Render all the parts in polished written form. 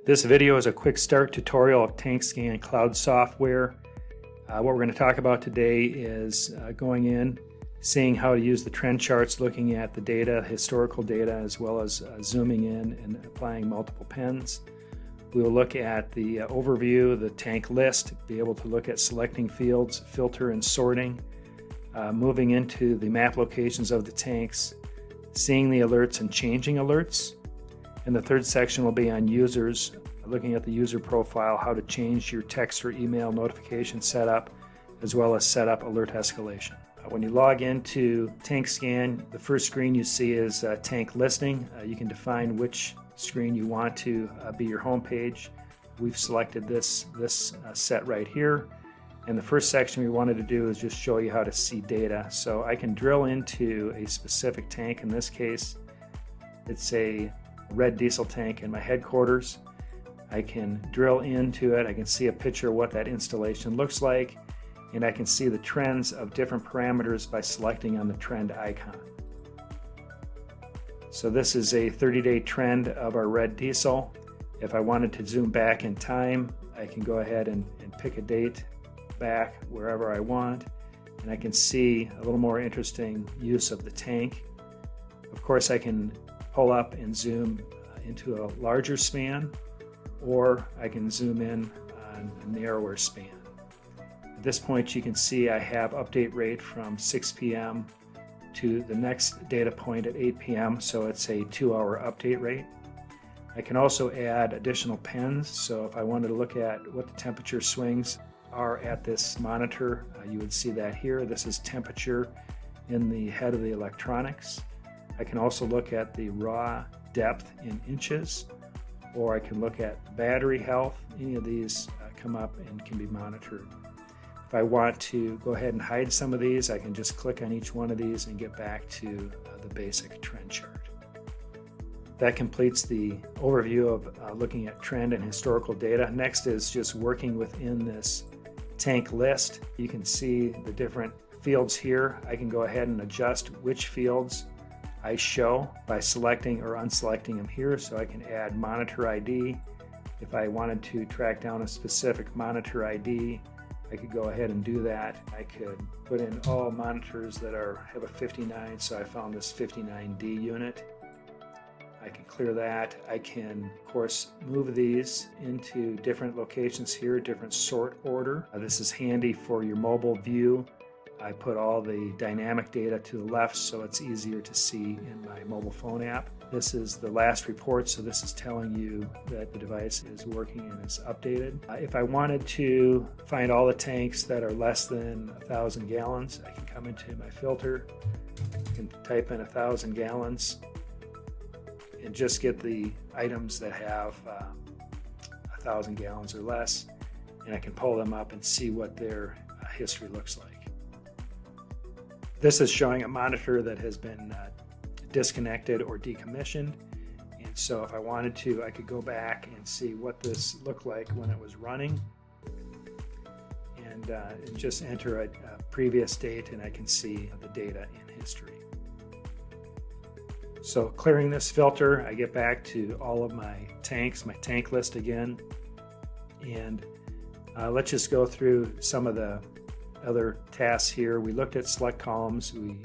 This video is a quick start tutorial of TankScan cloud software. What we're going to talk about today is going in, seeing how to use the trend charts, looking at the data, historical data, as well as zooming in and applying multiple pens. We will look at the overview, the tank list, be able to look at selecting fields, filter and sorting, moving into the map locations of the tanks, seeing the alerts and changing alerts. And the third section will be on users, looking at the user profile, how to change your text or email notification setup, as well as set up alert escalation. When you log into TankScan, the first screen you see is tank listing. You can define which screen you want to be your home page. We've selected this set right here. And the first section we wanted to do is just show you how to see data. So I can drill into a specific tank. In this case, it's a red diesel tank in my headquarters. I can drill into it. I can see a picture of what that installation looks like, and I can see the trends of different parameters by selecting on the trend icon. So this is a 30-day trend of our red diesel. If I wanted to zoom back in time, I can go ahead and pick a date back wherever I want, and I can see a little more interesting use of the tank. Of course, I can pull up and zoom into a larger span, or I can zoom in on a narrower span. At this point, you can see I have update rate from 6 p.m. to the next data point at 8 p.m., so it's a 2-hour update rate. I can also add additional pens, so if I wanted to look at what the temperature swings are at this monitor, you would see that here. This is temperature in the head of the electronics. I can also look at the raw depth in inches, or I can look at battery health. Any of these come up and can be monitored. If I want to go ahead and hide some of these, I can just click on each one of these and get back to the basic trend chart. That completes the overview of looking at trend and historical data. Next is just working within this tank list. You can see the different fields here. I can go ahead and adjust which fields I show by selecting or unselecting them here. So I can add monitor ID. If I wanted to track down a specific monitor ID, I could go ahead and do that. I could put in all monitors that have a 59, so I found this 59D unit. I can clear that. I can, of course, move these into different locations here, different sort order. This is handy for your mobile view. I put all the dynamic data to the left so it's easier to see in my mobile phone app. This is the last report, so this is telling you that the device is working and is updated. If I wanted to find all the tanks that are less than 1,000 gallons, I can come into my filter and type in 1,000 gallons and just get the items that have 1,000 gallons or less, and I can pull them up and see what their history looks like. This is showing a monitor that has been disconnected or decommissioned, and so if I wanted to, I could go back and see what this looked like when it was running, and just enter a previous date, and I can see the data in history. So clearing this filter, I get back to all of my tanks, my tank list again, and let's just go through some of the other tasks here. We looked at select columns. We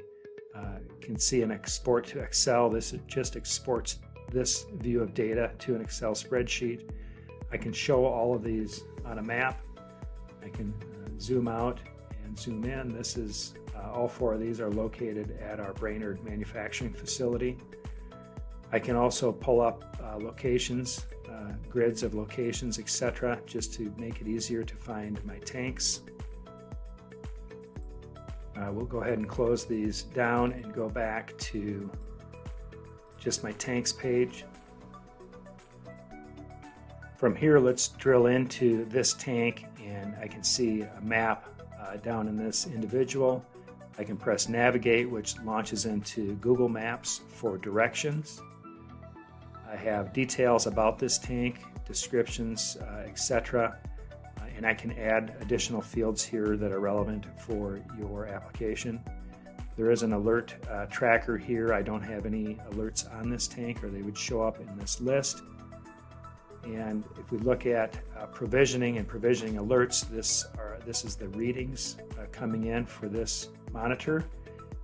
can see an export to Excel. This just exports this view of data to an Excel spreadsheet. I can show all of these on a map. I can zoom out and zoom in. This is all 4 of these are located at our Brainerd manufacturing facility. I can also pull up locations, grids of locations, etc., just to make it easier to find my tanks. We'll go ahead and close these down and go back to just my tanks page. From here, let's drill into this tank, and I can see a map down in this individual. I can press navigate, which launches into Google Maps for directions. I have details about this tank, descriptions, etc. And I can add additional fields here that are relevant for your application. There is an alert tracker here. I don't have any alerts on this tank, or they would show up in this list. And if we look at provisioning and provisioning alerts, this is the readings coming in for this monitor.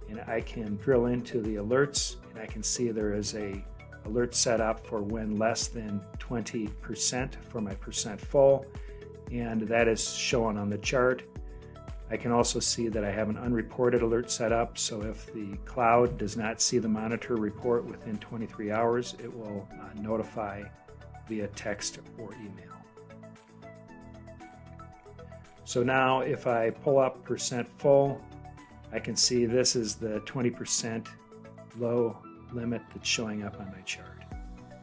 And I can drill into the alerts, and I can see there is a alert set up for when less than 20% for my percent full, and that is shown on the chart. I can also see that I have an unreported alert set up, so if the cloud does not see the monitor report within 23 hours, it will notify via text or email. So now if I pull up percent full, I can see this is the 20% low limit that's showing up on my chart.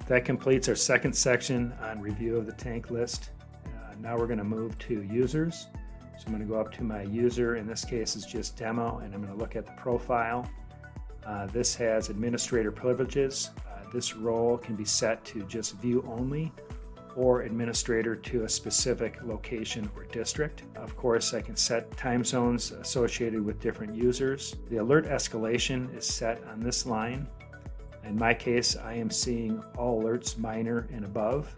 That completes our second section on review of the tank list. Now we're going to move to users. So I'm going to go up to my user, in this case is just demo, and I'm going to look at the profile. This has administrator privileges. This role can be set to just view only or administrator to a specific location or district. Of course, I can set time zones associated with different users. The alert escalation is set on this line. In my case, I am seeing all alerts minor and above.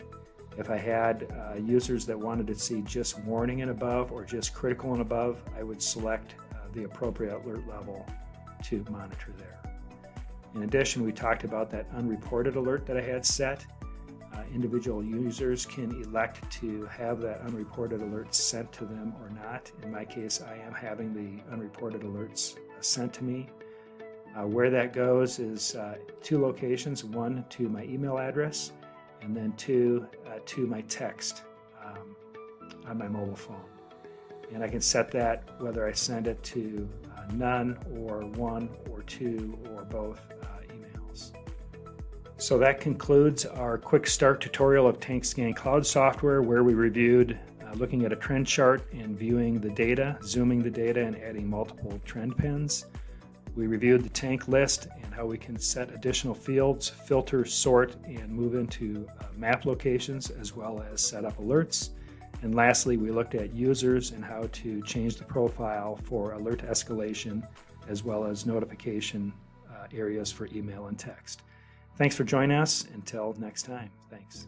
If I had users that wanted to see just warning and above or just critical and above, I would select the appropriate alert level to monitor there. In addition, we talked about that unreported alert that I had set. Individual users can elect to have that unreported alert sent to them or not. In my case, I am having the unreported alerts sent to me. Where that goes is two locations, one to my email address, and then two to my text on my mobile phone. And I can set that whether I send it to none or one or two or both emails. So that concludes our quick start tutorial of TankScan Cloud software, where we reviewed looking at a trend chart and viewing the data, zooming the data and adding multiple trend pins. We reviewed the tank list and how we can set additional fields, filter, sort, and move into map locations, as well as set up alerts. And lastly, we looked at users and how to change the profile for alert escalation, as well as notification areas for email and text. Thanks for joining us. Until next time, thanks.